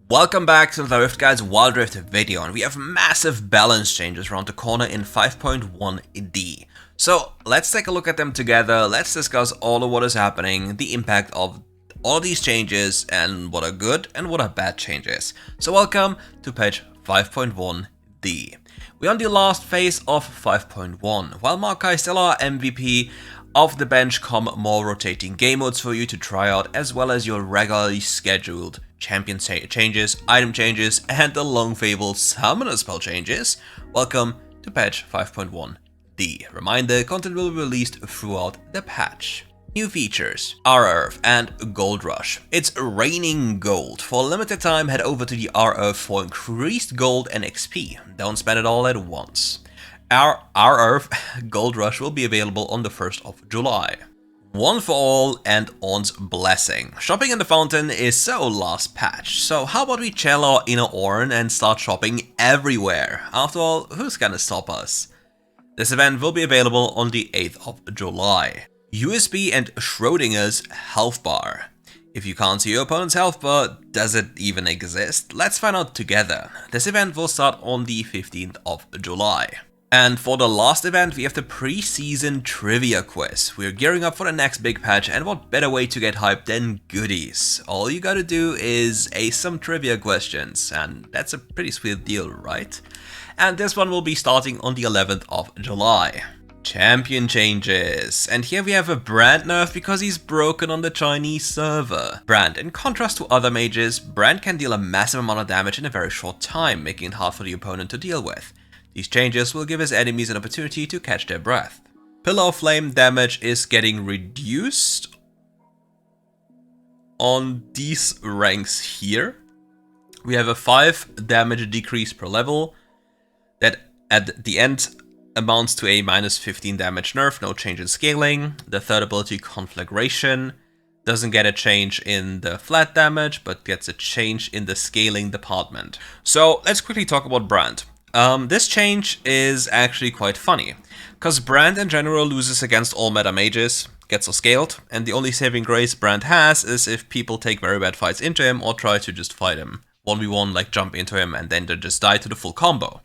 Welcome back to the RiftGuides WildRift video, and we have massive balance changes around the corner in 5.1D. So let's take a look at them together, let's discuss all of what is happening, the impact of all of these changes, and what are good and what are bad changes. So welcome to patch 5.1D. We're on the last phase of 5.1. While MAOKAI still are MVP, off the bench come more rotating game modes for you to try out, as well as your regularly scheduled champion changes, item changes, and the long-fabled summoner spell changes. Welcome to patch 5.1D. Reminder, content will be released throughout the patch. New features, RF and Gold Rush. It's raining gold. For a limited time, head over to the RF for increased gold and XP. Don't spend it all at once. Our RF Gold Rush will be available on the 1st of July. One for all and Ornn's Blessing. Shopping in the fountain is so last patch, so how about we chill our inner Ornn and start shopping everywhere? After all, who's gonna stop us? This event will be available on the 8th of July. USB and Schrodinger's health bar. If you can't see your opponent's health bar, does it even exist? Let's find out together. This event will start on the 15th of July. And for the last event, we have the pre-season trivia quiz. We're gearing up for the next big patch, and what better way to get hyped than goodies? All you gotta do is ace some trivia questions, and that's a pretty sweet deal, right? And this one will be starting on the 11th of July. Champion changes. And here we have a Brand nerf because he's broken on the Chinese server. Brand, in contrast to other mages, Brand can deal a massive amount of damage in a very short time, making it hard for the opponent to deal with. These changes will give his enemies an opportunity to catch their breath. Pillar of Flame damage is getting reduced on these ranks here. We have a 5 damage decrease per level that at the end amounts to a minus 15 damage nerf, no change in scaling. The third ability, Conflagration, doesn't get a change in the flat damage, but gets a change in the scaling department. So let's quickly talk about Brand. This change is actually quite funny, because Brand in general loses against all meta mages, gets scaled, and the only saving grace Brand has is if people take very bad fights into him or try to just fight him 1v1, like jump into him and then they just die to the full combo.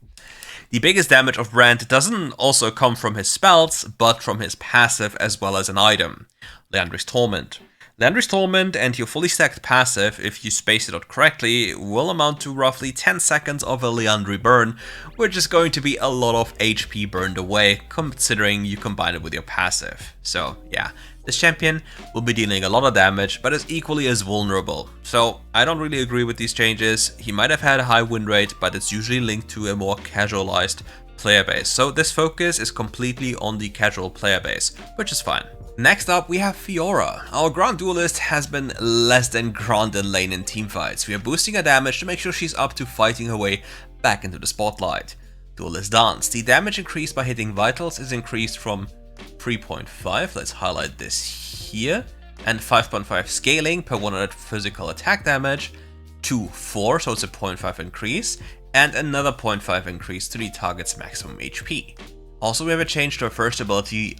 The biggest damage of Brand doesn't also come from his spells, but from his passive as well as an item, Liandry's Torment. Liandry's Torment and your fully stacked passive, if you space it out correctly, will amount to roughly 10 seconds of a Liandry burn, which is going to be a lot of HP burned away, considering you combine it with your passive. So yeah, this champion will be dealing a lot of damage, but is equally as vulnerable. So I don't really agree with these changes. He might have had a high win rate, but it's usually linked to a more casualized player base. So this focus is completely on the casual player base, which is fine. Next up, we have Fiora. Our Grand Duelist has been less than Grand in lane in teamfights. We are boosting her damage to make sure she's up to fighting her way back into the spotlight. Duelist Dance. The damage increased by hitting vitals is increased from 3.5, let's highlight this here, and 5.5 scaling per 100 physical attack damage to 4, so it's a 0.5 increase, and another 0.5 increase to the target's maximum HP. Also, we have a change to our first ability.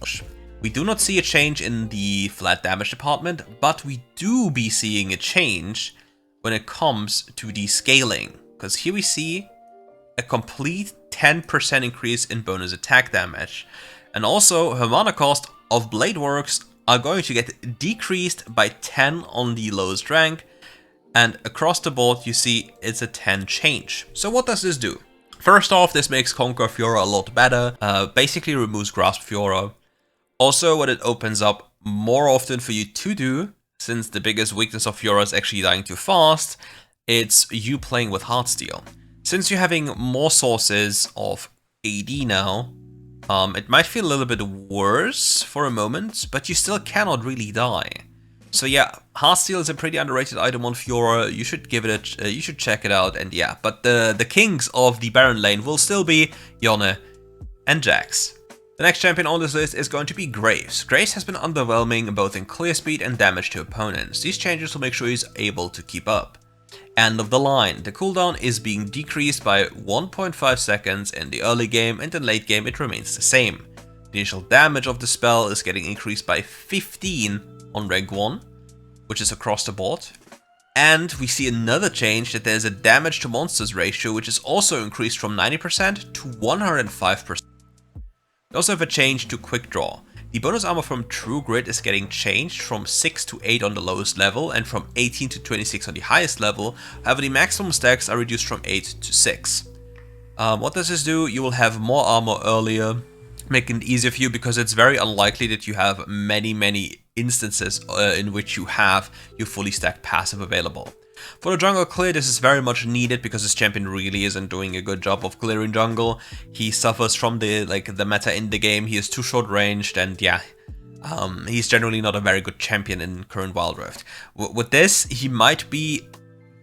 We do not see a change in the flat damage department, but we do be seeing a change when it comes to the scaling, because here we see a complete 10% increase in bonus attack damage. And also, her mana cost of Blade Works are going to get decreased by 10 on the lowest rank, and across the board you see it's a 10 change. So what does this do? First off, this makes Conquer Fiora a lot better, basically removes Grasp Fiora. Also, what it opens up more often for you to do, since the biggest weakness of Fiora is actually dying too fast, it's you playing with Heartsteel. Since you're having more sources of AD now, it might feel a little bit worse for a moment, but you still cannot really die. So yeah, Heartsteel is a pretty underrated item on Fiora. You should give it you should check it out, and yeah. But the kings of the Baron lane will still be Yone and Jax. The next champion on this list is going to be Graves. Graves has been underwhelming both in clear speed and damage to opponents. These changes will make sure he's able to keep up. End of the line. The cooldown is being decreased by 1.5 seconds in the early game, and in late game it remains the same. The initial damage of the spell is getting increased by 15 on rank 1, which is across the board. And we see another change, that there's a damage to monsters ratio, which is also increased from 90% to 105%. We also have a change to quick draw. The bonus armor from True Grit is getting changed from 6 to 8 on the lowest level and from 18 to 26 on the highest level. However, the maximum stacks are reduced from 8 to 6. What does this do? You will have more armor earlier, making it easier for you, because it's very unlikely that you have many instances in which you have your fully stacked passive available. For the jungle clear, this is very much needed because this champion really isn't doing a good job of clearing jungle. He suffers from the meta in the game. He is too short ranged, and yeah, he's generally not a very good champion in current WildRift. With this, he might be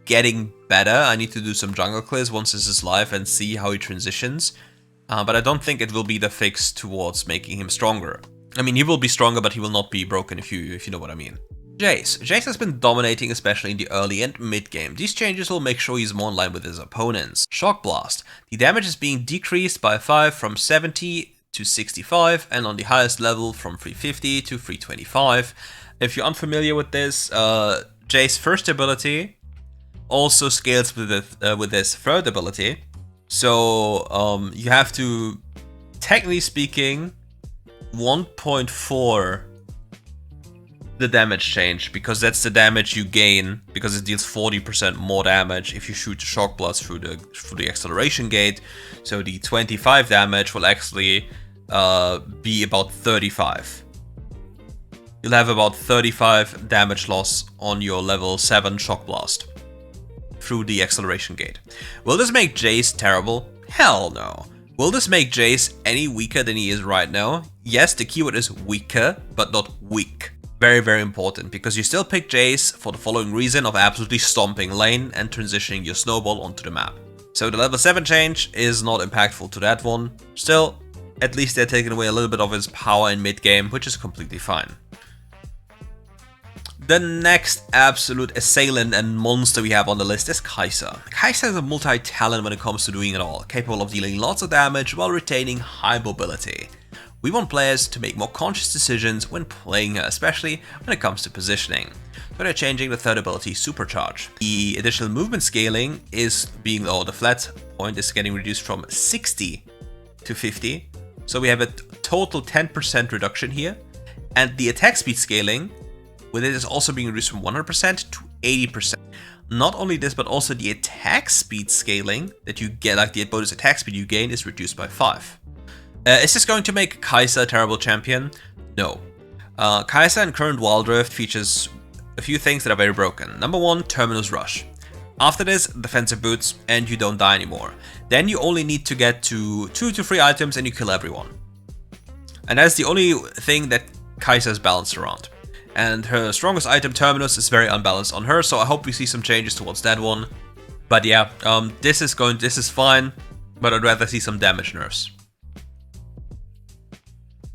getting better. I need to do some jungle clears once this is live and see how he transitions. But I don't think it will be the fix towards making him stronger. I mean, he will be stronger, but he will not be broken, if you know what I mean. Jace has been dominating, especially in the early and mid game. These changes will make sure he's more in line with his opponents. Shock Blast. The damage is being decreased by 5 from 70 to 65, and on the highest level from 350 to 325. If you're unfamiliar with this, Jace's first ability also scales with his third ability. So you have to, technically speaking, 1.4 the damage change, because that's the damage you gain, because it deals 40% more damage if you shoot the Shock Blast through the acceleration gate. So the 25 damage will actually be about 35. You'll have about 35 damage loss on your level 7 Shock Blast through the acceleration gate. Will this make Jace terrible? Hell no. Will this make Jace any weaker than he is right now? Yes, the keyword is weaker, but not weak. Very important, because you still pick Jace for the following reason of absolutely stomping lane and transitioning your snowball onto the map. So the level 7 change is not impactful to that one. Still, at least they're taking away a little bit of his power in mid game, which is completely fine. The next absolute assailant and monster we have on the list is Kaisa. Kaisa is a multi-talent when it comes to doing it all, capable of dealing lots of damage while retaining high mobility. We want players to make more conscious decisions when playing her, especially when it comes to positioning. So they're changing the third ability, Supercharge. The additional movement scaling is being, or the flat point is getting reduced from 60 to 50. So we have a total 10% reduction here. And the attack speed scaling with it is also being reduced from 100% to 80%. Not only this, but also the attack speed scaling that you get, like the bonus attack speed you gain, is reduced by 5. Is this going to make Kaisa a terrible champion? No. Kaisa in current WildRift features a few things that are very broken. Number 1, Terminus Rush. After this, defensive boots, and you don't die anymore. Then you only need to get to 2 to 3 items and you kill everyone. And that's the only thing that Kaisa is balanced around. And her strongest item, Terminus, is very unbalanced on her, so I hope we see some changes towards that one. But yeah, this is fine, but I'd rather see some damage nerfs.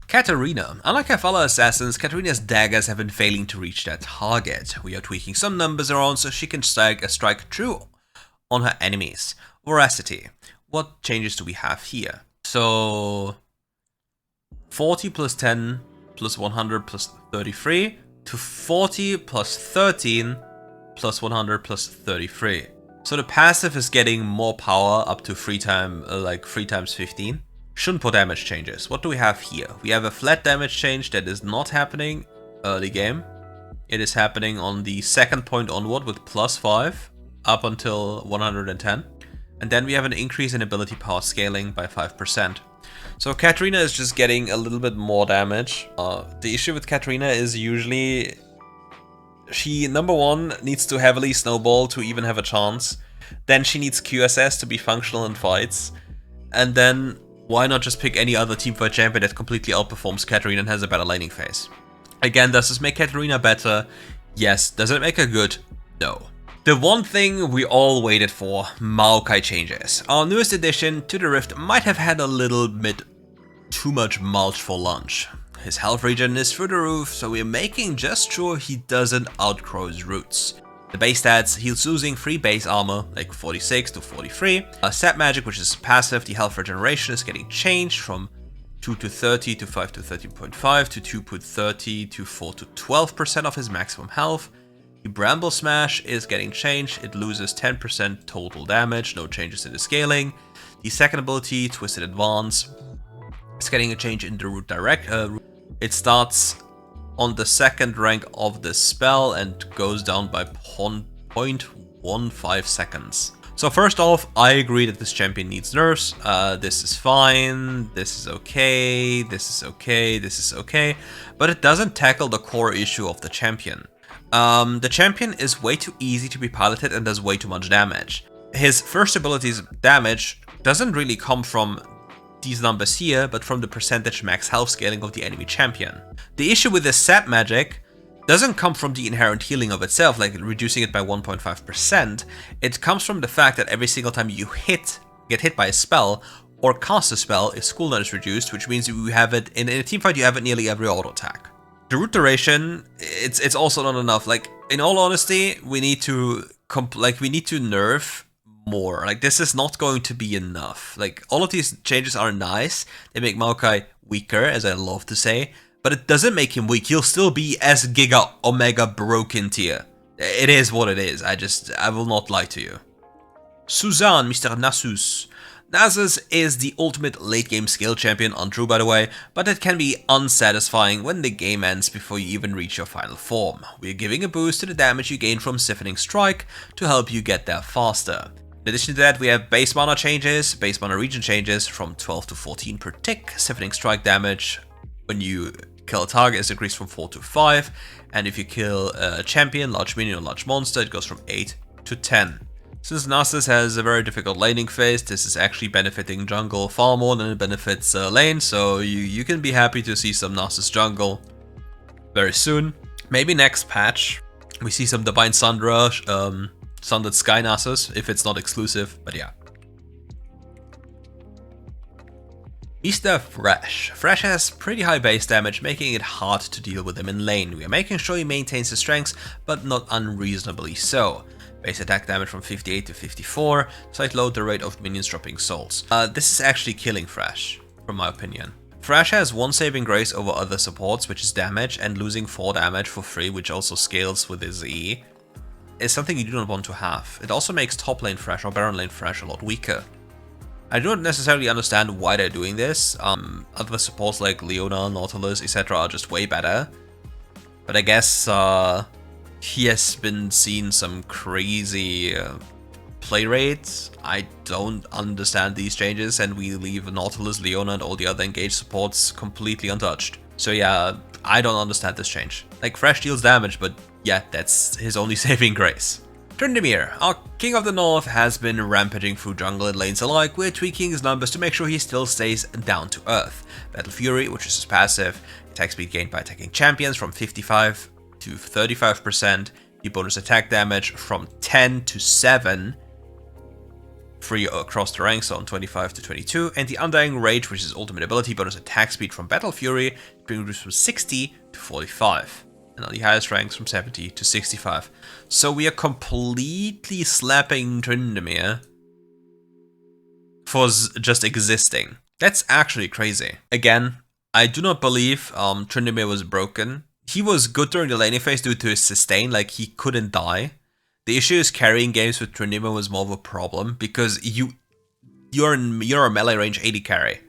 Katarina. Unlike her fellow assassins, Katarina's daggers have been failing to reach their target. We are tweaking some numbers around so she can strike true on her enemies. Veracity. What changes do we have here? So 40 plus 10 plus 100 plus 33 to 40 plus 13 plus 100 plus 33. So the passive is getting more power up to 3 times 15. Shouldn't put damage changes. What do we have here? We have a flat damage change that is not happening early game. It is happening on the second point onward with plus 5 up until 110. And then we have an increase in ability power scaling by 5%. So Katarina is just getting a little bit more damage. The issue with Katarina is usually she, number 1, needs to heavily snowball to even have a chance. Then she needs QSS to be functional in fights. And then why not just pick any other teamfight champion that completely outperforms Katarina and has a better laning phase? Again, does this make Katarina better? Yes. Does it make her good? No. The one thing we all waited for, MAOKAI changes. Our newest addition to the Rift might have had a little bit too much mulch for lunch. His health regen is through the roof, so we're making just sure he doesn't outgrow his roots. The base stats, he's losing 3 base armor, like 46 to 43. Set magic, which is passive, the health regeneration is getting changed from 2 to 30 to 5 to 13.5 to 2 to 30 to 4 to 12% of his maximum health. The Bramble Smash is getting changed. It loses 10% total damage, no changes in the scaling. The second ability, Twisted Advance, is getting a change in the root direct. It starts on the second rank of the spell and goes down by 0.15 seconds. So first off, I agree that this champion needs nerfs. This is fine, this is okay, this is okay, this is okay, but it doesn't tackle the core issue of the champion. The champion is way too easy to be piloted and does way too much damage. His first ability's damage doesn't really come from these numbers here, but from the percentage max health scaling of the enemy champion. The issue with this sap magic doesn't come from the inherent healing of itself, like reducing it by 1.5%. It comes from the fact that every single time you get hit by a spell or cast a spell, its cooldown is reduced, which means you have it in a teamfight. You have it nearly every auto attack. The root duration, it's also not enough. Like, in all honesty, we need to nerf more. Like, this is not going to be enough. Like, all of these changes are nice. They make Maokai weaker, as I love to say, but it doesn't make him weak. He'll still be as Giga Omega broken tier. It is what it is. I will not lie to you. Suzanne, Mr. Nasus. Nasus is the ultimate late game skill champion on True, by the way, but it can be unsatisfying when the game ends before you even reach your final form. We're giving a boost to the damage you gain from Siphoning Strike to help you get there faster. In addition to that, we have base mana changes, base mana region changes from 12 to 14 per tick. Siphoning Strike damage when you kill a target is increased from 4 to 5, and if you kill a champion, large minion or large monster, it goes from 8 to 10. Since Nasus has a very difficult laning phase, this is actually benefiting jungle far more than it benefits lane, so you can be happy to see some Nasus jungle very soon. Maybe next patch we see some Divine Sundra, Sundered Sky Nasus, if it's not exclusive, but yeah. Mr. Fresh. Fresh has pretty high base damage, making it hard to deal with him in lane. We are making sure he maintains his strengths, but not unreasonably so. Base attack damage from 58 to 54, slight load the rate of minions dropping souls. This is actually killing Fresh, from my opinion. Fresh has 1 saving grace over other supports, which is damage, and losing 4 damage for free, which also scales with his E, is something you do not want to have. It also makes top lane Fresh or Baron lane Fresh a lot weaker. I do not necessarily understand why they're doing this. Other supports like Leona, Nautilus, etc. are just way better. But I guess he has been seeing some crazy play rates. I don't understand these changes, and we leave Nautilus, Leona, and all the other engaged supports completely untouched. So yeah, I don't understand this change. Like, Fresh deals damage, but yeah, that's his only saving grace. Tryndamere, our King of the North, has been rampaging through jungle and lanes alike. We're tweaking his numbers to make sure he still stays down to earth. Battle Fury, which is his passive, attack speed gained by attacking champions from 55 to 35%, the bonus attack damage from 10 to 7, free across the ranks on 25 to 22, and the Undying Rage, which is ultimate ability, bonus attack speed from Battle Fury, being reduced from 60 to 45. And on the highest ranks from 70 to 65. So we are completely slapping Tryndamere for just existing. That's actually crazy. Again, I do not believe Tryndamere was broken. He was good during the laning phase due to his sustain, like he couldn't die. The issue is carrying games with Tryndamere was more of a problem because you're a melee range 80 carry.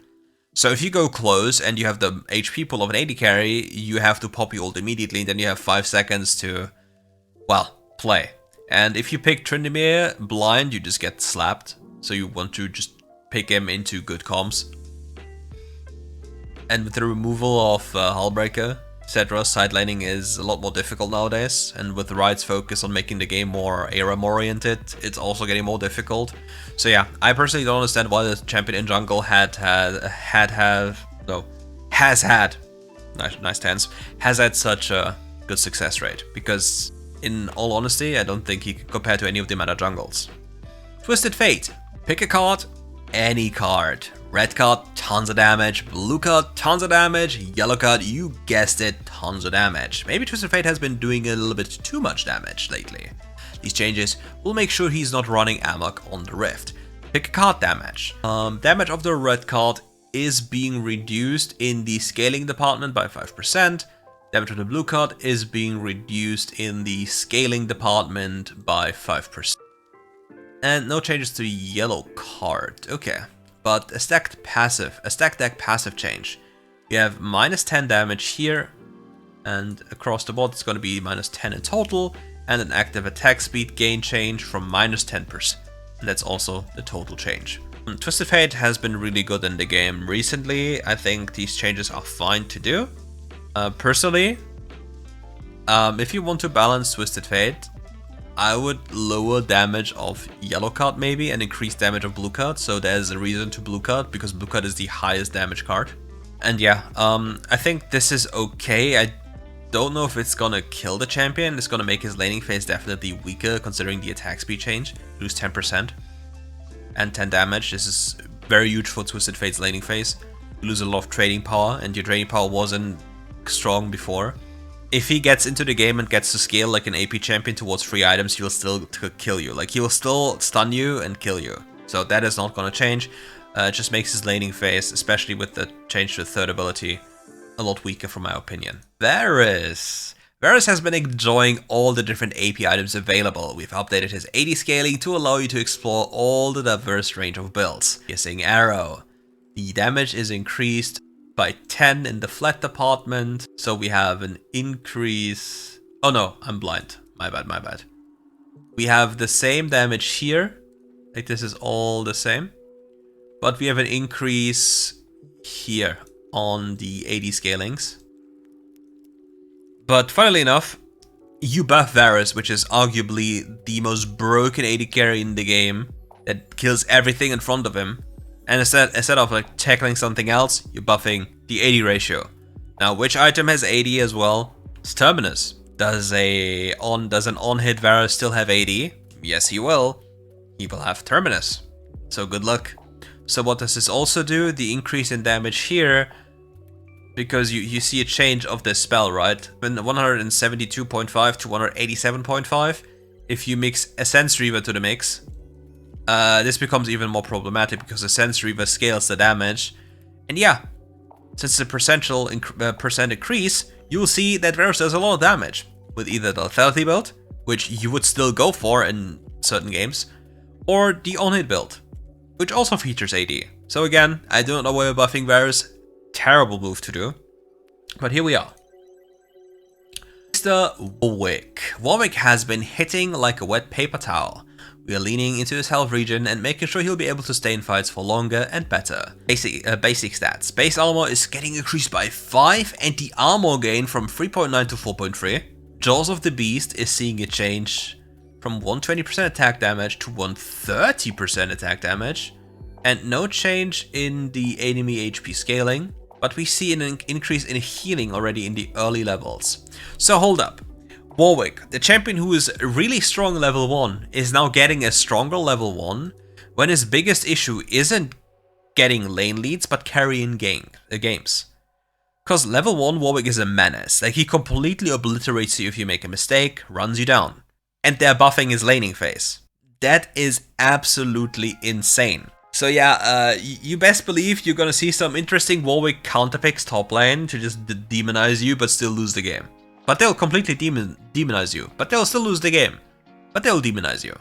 So if you go close and you have the HP pool of an 80 carry, you have to pop your ult immediately, and then you have 5 seconds to, well, play. And if you pick Tryndamere blind, you just get slapped. So you want to just pick him into good comms. And with the removal of Hullbreaker, etc., side laning is a lot more difficult nowadays, and with the Riot's focus on making the game more ARAM-oriented, it's also getting more difficult. So yeah, I personally don't understand why the champion in jungle has had such a good success rate, because in all honesty, I don't think he can compare to any of the meta jungles. Twisted Fate. Pick a card, any card. Red card, tons of damage. Blue card, tons of damage. Yellow card, you guessed it, tons of damage. Maybe Twisted Fate has been doing a little bit too much damage lately. These changes will make sure he's not running amok on the Rift. Pick a card damage. Damage of the red card is being reduced in the scaling department by 5%. damage of the blue card is being reduced in the scaling department by 5%. And no changes to the yellow card. Okay, but a stacked deck passive change. We have -10 damage here, and across the board it's going to be -10 in total, and an active attack speed gain change from -10%. And that's also the total change. Twisted Fate has been really good in the game recently. I think these changes are fine to do. Personally, if you want to balance Twisted Fate, I would lower damage of yellow card maybe and increase damage of blue card. So there's a reason to blue card, because blue card is the highest damage card. And yeah, I think this is okay. I don't know if it's gonna kill the champion. It's gonna make his laning phase definitely weaker, considering the attack speed change. Lose 10% and 10 damage. This is very huge for Twisted Fate's laning phase. You lose a lot of trading power, and your trading power wasn't strong before. If he gets into the game and gets to scale like an AP champion towards 3 items, he'll still kill you. Like, he will still stun you and kill you. So that is not gonna change. It just makes his laning phase, especially with the change to the third ability, a lot weaker from my opinion. Varus has been enjoying all the different AP items available. We've updated his AD scaling to allow you to explore all the diverse range of builds. Piercing Arrow. The damage is increased by 10 in the flat department, so we have an increase. Oh no, I'm blind. My bad. We have the same damage here. Like, this is all the same. But we have an increase here on the AD scalings. But funnily enough, you buff Varus, which is arguably the most broken AD carry in the game, that kills everything in front of him. And instead of like tackling something else, you're buffing the AD ratio. Now, which item has AD as well? It's Terminus. Does an on-hit Varus still have AD? Yes, he will. He will have Terminus. So good luck. So what does this also do? The increase in damage here, because you see a change of this spell, right? When 172.5 to 187.5, if you mix Essence Reaver to the mix, this becomes even more problematic, because Essence Reaver scales the damage. And yeah, since the percent increase, you will see that Varus does a lot of damage with either the Lethality build, which you would still go for in certain games, or the on-hit build, which also features AD. So again, I don't know why we're buffing Varus. Terrible move to do, but here we are. Mr. Warwick. Warwick has been hitting like a wet paper towel. We are leaning into his health regen and making sure he'll be able to stay in fights for longer and better. Basic stats. Base armor is getting increased by 5, and the armor gain from 3.9 to 4.3. Jaws of the Beast is seeing a change from 120% attack damage to 130% attack damage. And no change in the enemy HP scaling, but we see an increase in healing already in the early levels. So hold up. Warwick, the champion who is really strong level 1, is now getting a stronger level 1, when his biggest issue isn't getting lane leads, but carrying games. Because level 1 Warwick is a menace. Like, he completely obliterates you if you make a mistake, runs you down. And they're buffing his laning phase. That is absolutely insane. So yeah, you best believe you're gonna see some interesting Warwick counterpicks top lane to just demonize you, but still lose the game. But they'll completely demonize you, but they'll still lose the game. But they'll demonize you.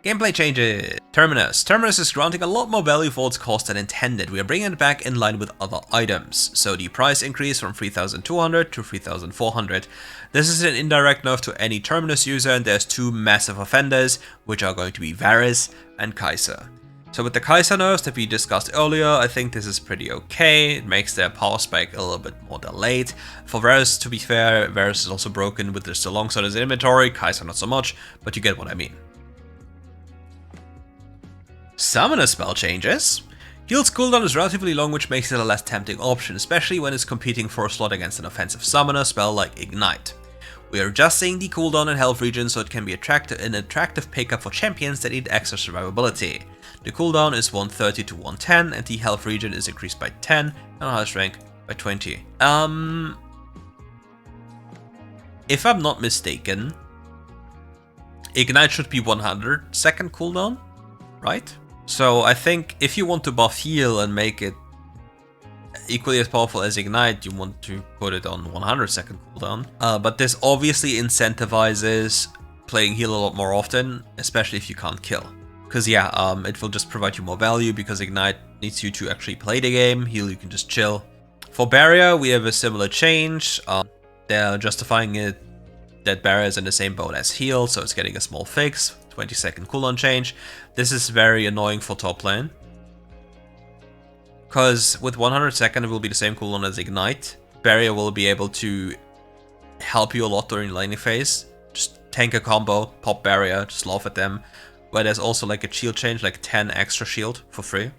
Gameplay changes. Terminus. Terminus is granting a lot more value for its cost than intended. We are bringing it back in line with other items. So the price increase from 3,200 to 3,400. This is an indirect nerf to any Terminus user, and there's 2 massive offenders, which are going to be Varus and Kaisa. So with the Kaisa nerfs that we discussed earlier, I think this is pretty okay. It makes their power spike a little bit more delayed. For Varus, to be fair, Varus is also broken with just the longsword as inventory, Kaisa not so much, but you get what I mean. Summoner spell changes. Heal's cooldown is relatively long, which makes it a less tempting option, especially when it's competing for a slot against an offensive summoner spell like Ignite. We are adjusting the cooldown and health region so it can be an attractive pickup for champions that need extra survivability. The cooldown is 130 to 110, and the health region is increased by 10, and highest rank by 20. If I'm not mistaken, Ignite should be 100 second cooldown, right? So I think if you want to buff heal and make it equally as powerful as Ignite, you want to put it on 100-second cooldown. But this obviously incentivizes playing heal a lot more often, especially if you can't kill. Because yeah, it will just provide you more value, because Ignite needs you to actually play the game, heal you can just chill. For Barrier, we have a similar change. They're justifying it that Barrier is in the same boat as heal, so it's getting a small fix, 20-second cooldown change. This is very annoying for top lane, because with 100-second it will be the same cooldown as Ignite. Barrier will be able to help you a lot during laning phase. Just tank a combo, pop Barrier, just laugh at them. Where there's also like a shield change, like 10 extra shield for free.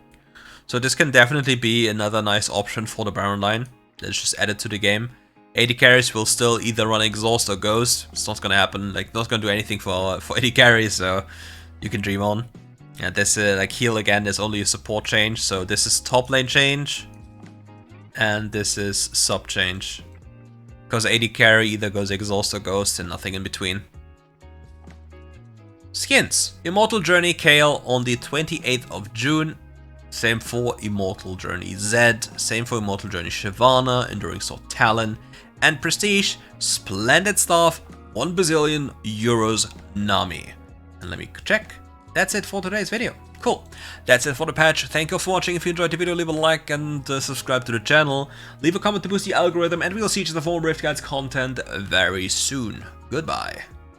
So this can definitely be another nice option for the Baron line. Let's just add it to the game. AD carries will still either run Exhaust or Ghost. It's not gonna happen, like not gonna do anything for AD carries, so you can dream on. And this like heal again is only a support change, so this is top lane change. And this is sub change. Because AD carry either goes Exhaust or Ghost and nothing in between. Skins. Immortal Journey Kayle on the 28th of June. Same for Immortal Journey Zed. Same for Immortal Journey Shyvana, Enduring Sword Talon. And Prestige, Splendid Staff, 1 bazillion euros Nami. And let me check. That's it for today's video. Cool. That's it for the patch. Thank you for watching. If you enjoyed the video, leave a like and subscribe to the channel. Leave a comment to boost the algorithm, and we'll see each other for more RiftGuides content very soon. Goodbye.